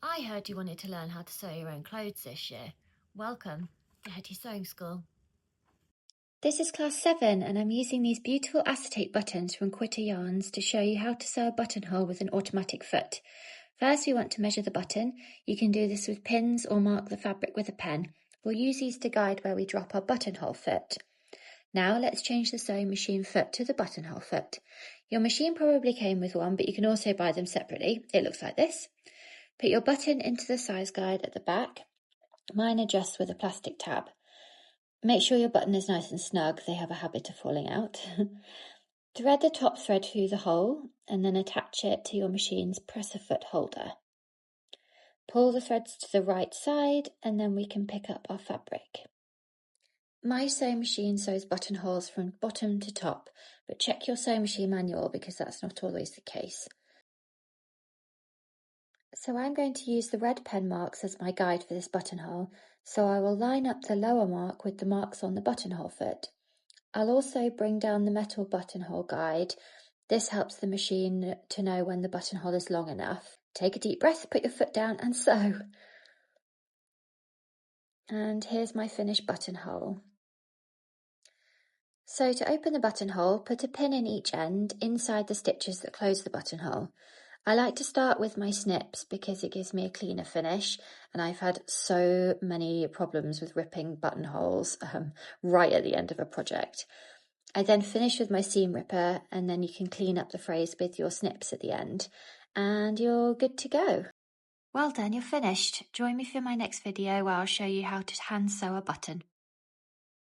I heard you wanted to learn how to sew your own clothes this year. Welcome to Hetty Sewing School. This is class 7 and I'm using these beautiful acetate buttons from Quitter Yarns to show you how to sew a buttonhole with an automatic foot. First we want to measure the button. You can do this with pins or mark the fabric with a pen. We'll use these to guide where we drop our buttonhole foot. Now let's change the sewing machine foot to the buttonhole foot. Your machine probably came with one, but you can also buy them separately. It looks like this. Put your button into the size guide at the back. Mine adjusts with a plastic tab. Make sure your button is nice and snug, they have a habit of falling out. Thread the top thread through the hole and then attach it to your machine's presser foot holder. Pull the threads to the right side and then we can pick up our fabric. My sewing machine sews buttonholes from bottom to top, but check your sewing machine manual because that's not always the case. So I'm going to use the red pen marks as my guide for this buttonhole, so I will line up the lower mark with the marks on the buttonhole foot. I'll also bring down the metal buttonhole guide. This helps the machine to know when the buttonhole is long enough. Take a deep breath, put your foot down and sew. And here's my finished buttonhole. So to open the buttonhole, put a pin in each end inside the stitches that close the buttonhole. I like to start with my snips because it gives me a cleaner finish, and I've had so many problems with ripping buttonholes right at the end of a project. I then finish with my seam ripper, and then you can clean up the frays with your snips at the end, and you're good to go. Well done, you're finished. Join me for my next video where I'll show you how to hand sew a button.